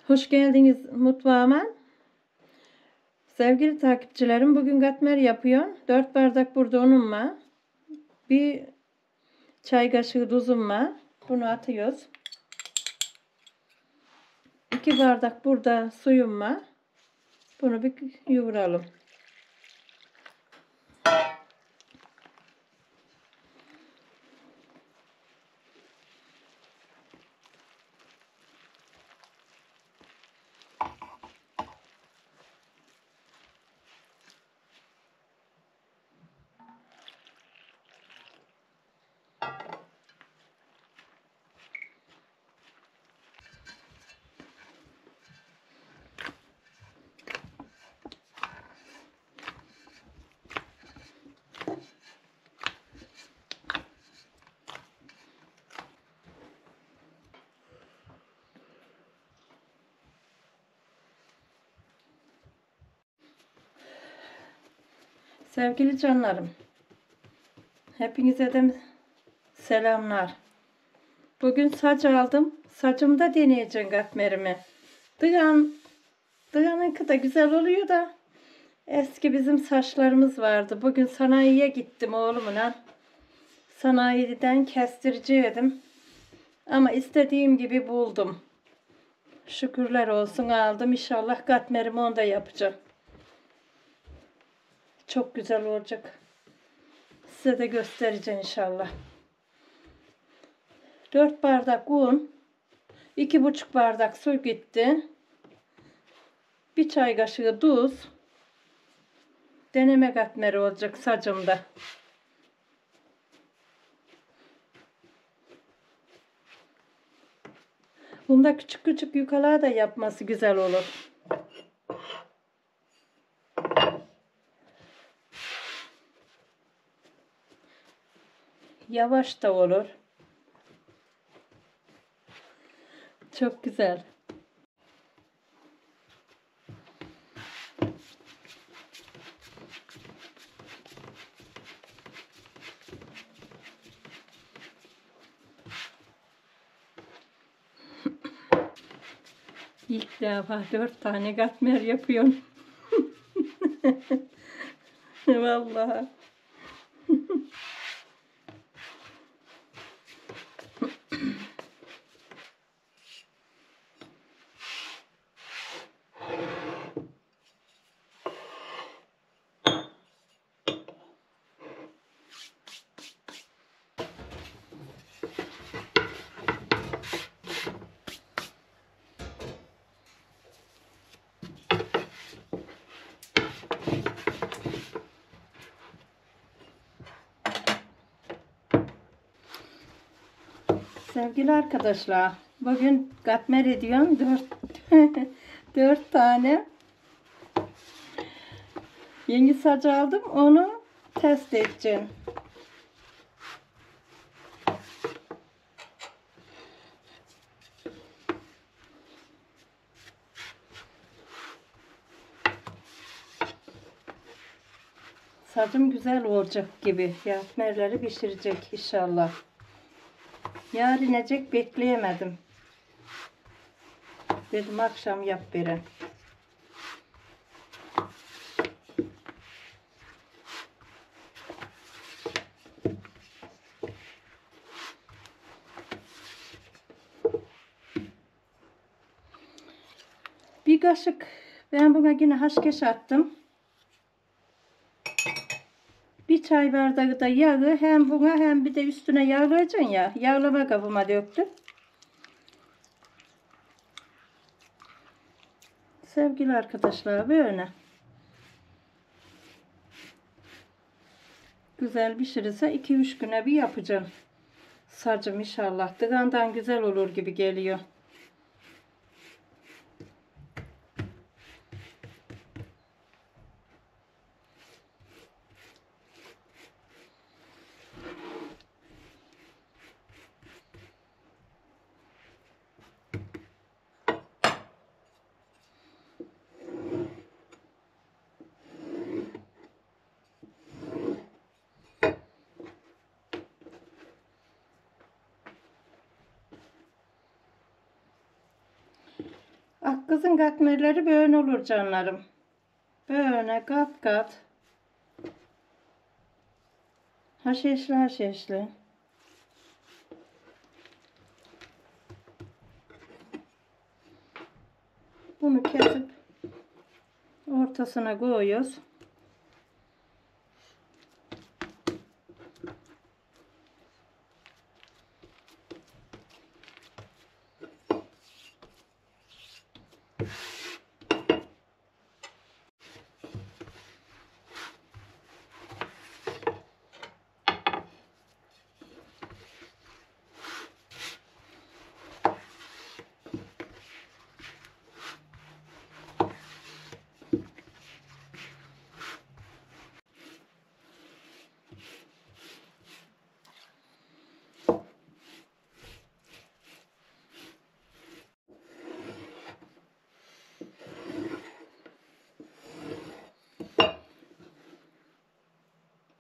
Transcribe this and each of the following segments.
Hoş geldiniz mutfağıma. Sevgili takipçilerim, bugün katmer yapıyorum. 4 bardak burada unum var. Bir çay kaşığı tuzum var. Bunu atıyoruz. 2 bardak burada suyum var. Bunu bir yoğuralım. Sevgili canlarım, hepinize de selamlar. Bugün saç aldım. Saçımda deneyeceğim katmerimi. Dıganınki de güzel oluyor da eski bizim saçlarımız vardı. Bugün sanayiye gittim oğlumla. Sanayiden kestireceğim. Ama istediğim gibi buldum. Şükürler olsun aldım. İnşallah katmerimi onda yapacağım. Çok güzel olacak. Size de göstereceğim inşallah. 4 bardak un, 2,5 bardak su gitti. Bir çay kaşığı tuz. Deneme katmeri olacak sacımda. Bunda küçük küçük yukalar da yapması güzel olur. Yavaş da olur. Çok güzel. İlk defa 4 tane katmer yapıyorum. Vallahi. Sevgili arkadaşlar, bugün katmer ediyorum 4 tane yeni saç aldım, onu test edeceğim. Sacım güzel olacak gibi, katmerleri pişirecek inşallah. Yarın inecek bekleyemedim. Dedim akşam yap biri. Bir kaşık ben buna yine haşkeş attım. Bir çay bardağı da yağı hem buna hem bir de üstüne yağlayacaksın ya. Yağlama kabıma döktüm. Sevgili arkadaşlar, böyle güzel pişirirse 2-3 güne bir yapacağım. Sacım inşallah dıgandan güzel olur gibi geliyor. Kızın katmerleri böyle olur canlarım. Böyle kat kat. Haşeşli haşeşli. Bunu kesip ortasına koyuyoruz.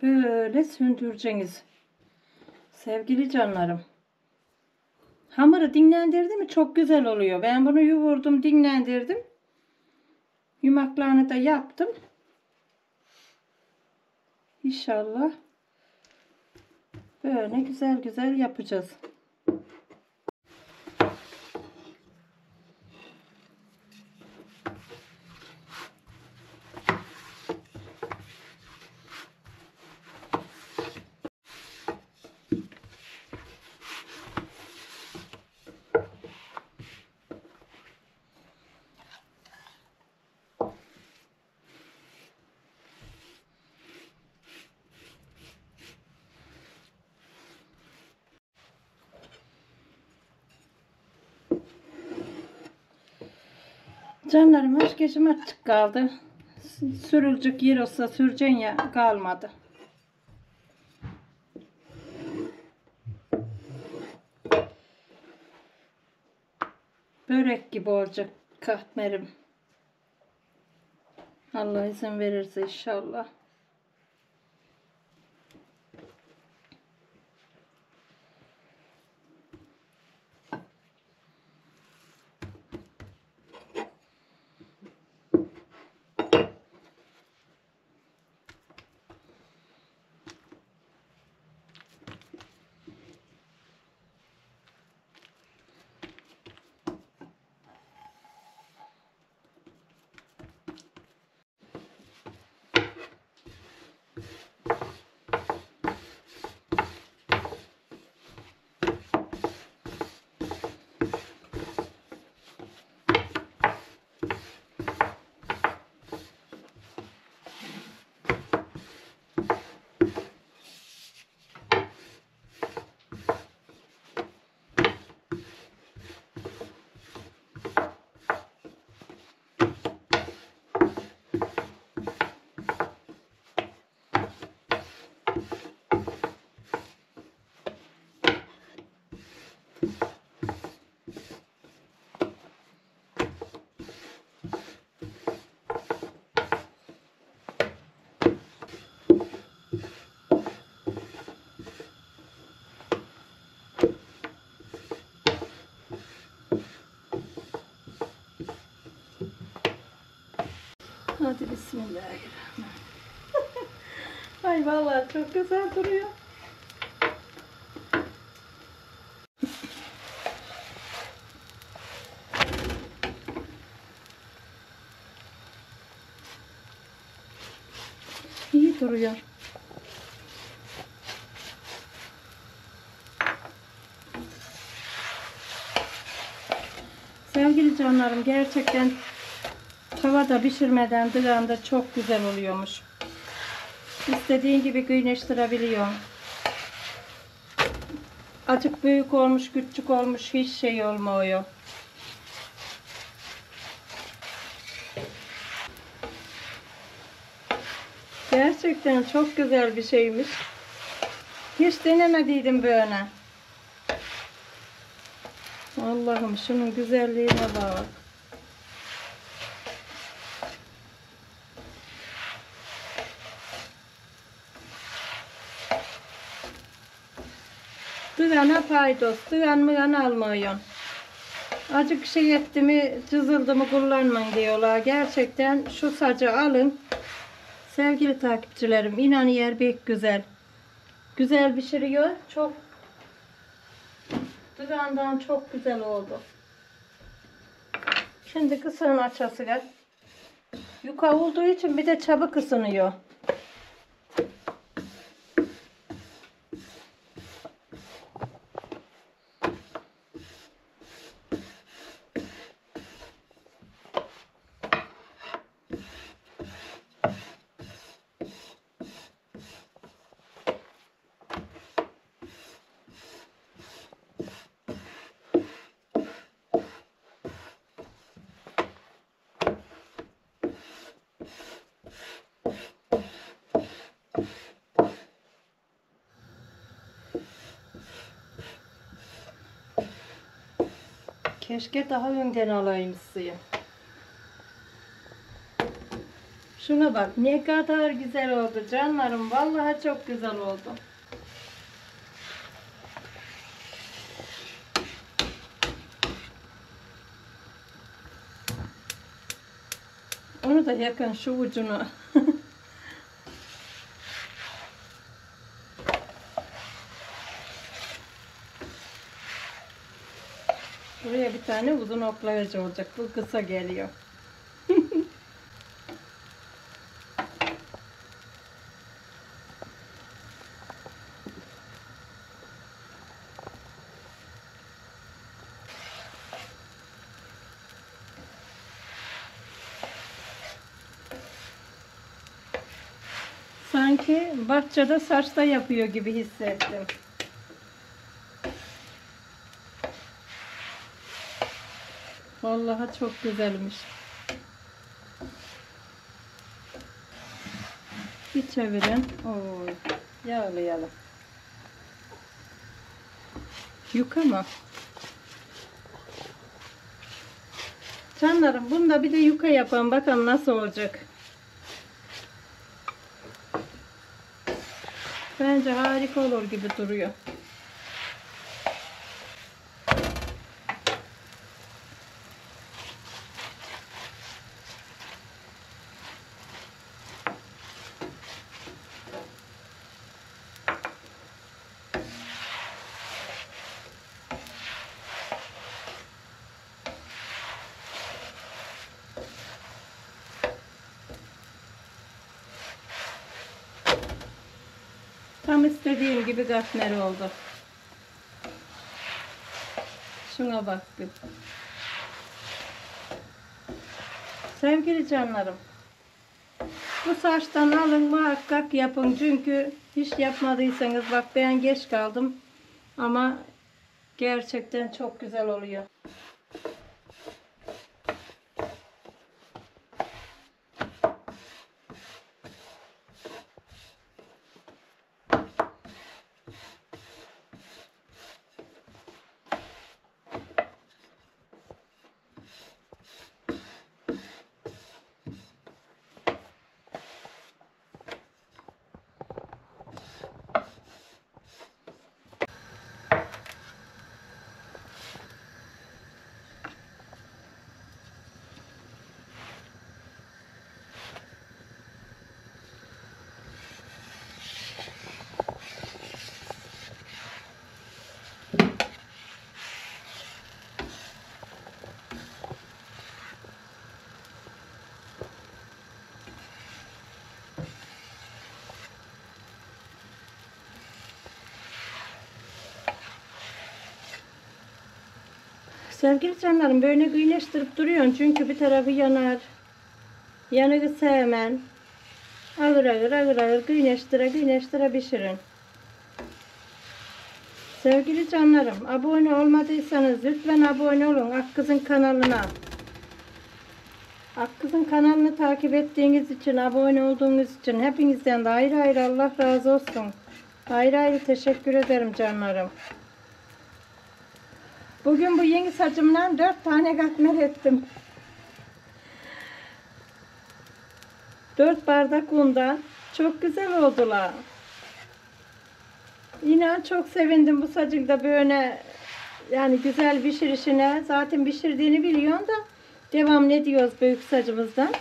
Böyle sündüreceğiz. Sevgili canlarım. Hamuru dinlendirdi mi çok güzel oluyor. Ben bunu yoğurdum, dinlendirdim. Yumaklarını da yaptım. İnşallah böyle güzel güzel yapacağız. Canlarım herkesim açık kaldı. Sürülecek yer olsa süreceğin ya kalmadı. Börek gibi olacak katmerim. Allah izin verirse inşallah. Hadi bismillahirrahmanirrahim. Ay vallahi çok güzel duruyor. İyi duruyor. Sevgili canlarım, gerçekten tavada pişirmeden dığanda çok güzel oluyormuş. İstediğin gibi kıyneştirebiliyorum. Acık büyük olmuş, küçük olmuş, hiç şey olmuyor. Gerçekten çok güzel bir şeymiş. Hiç denemediydim böyle. Allah'ım şunun güzelliğine bak. Dığana paydos, dığan mıgan almıyorsun. Acık şey etti mi, cızıldı mı kullanmayın diyorlar. Gerçekten şu sacı alın. Sevgili takipçilerim, inan yer pek güzel. Güzel pişiriyor. Çok dudağından çok güzel oldu. Şimdi kısığın açası gel. Yuka olduğu için bir de çabuk ısınıyor. Keşke daha önden alayım suyu. Şuna bak ne kadar güzel oldu canlarım. Vallahi çok güzel oldu. Onu da yakın şu ucunu. Buraya bir tane uzun oklayıcı olacak. Bu kısa geliyor. Sanki bahçede saçta yapıyor gibi hissettim. Vallahi çok güzelmiş. Bir çevirin. Oo, yağlayalım. Yuka mı? Canlarım bunda bir de yuka yapalım. Bakalım nasıl olacak. Bence harika olur gibi duruyor. Tam istediğim gibi katmer oldu. Şuna bak bir. Sevgili canlarım. Bu saçtan alın muhakkak yapın. Çünkü hiç yapmadıysanız bak ben geç kaldım. Ama gerçekten çok güzel oluyor. Sevgili canlarım böyle güneştirip duruyorsun çünkü bir tarafı yanar. Yanığı sevmem. Ağır ağır ağır ağır güneştire pişirin. Sevgili canlarım abone olmadıysanız lütfen abone olun Akkız'ın kanalına. Akkız'ın kanalını takip ettiğiniz için, abone olduğunuz için hepinizden de ayrı ayrı Allah razı olsun. Ayrı ayrı teşekkür ederim canlarım. Bugün bu yeni saçımdan 4 tane katmer ettim. 4 bardak undan. Çok güzel oldular. İnan çok sevindim bu saçı da böyle Yani güzel pişirişine zaten pişirdiğini biliyorsun da devam ne diyoruz büyük sacımızdan.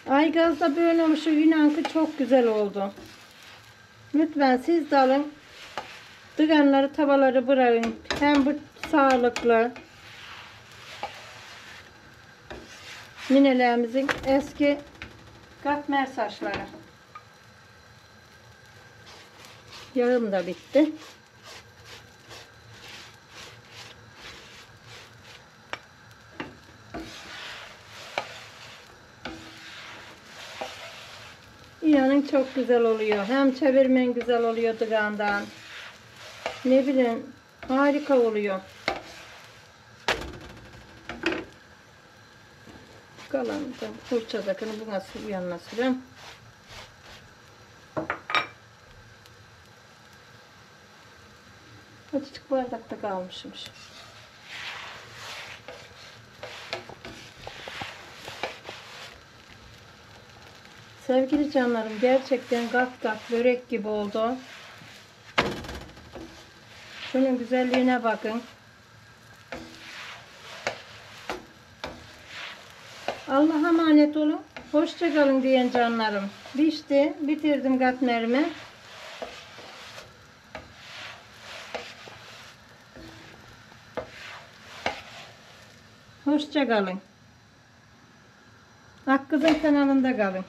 Aygaz'da böyle olmuş. İnan ki çok güzel oldu. Lütfen siz de alın. Dıganları, tavaları bırakın. Hem bu sağlıklı. Ninelerimizin eski katmer saçları. Yağım da bitti. İnanın çok güzel oluyor. Hem çevirmen güzel oluyor dıgandan. Ne bileyim harika oluyor. Kalan fırçadakini buna yanına sürüyorum. Azıcık bardakta kalmışmış. Sevgili canlarım, gerçekten kat kat börek gibi oldu. Şunun güzelliğine bakın. Allah'a emanet olun. Hoşça kalın diyen canlarım. Pişti. Bitirdim katmerimi. Hoşça kalın. Akkız'ın kanalında kalın.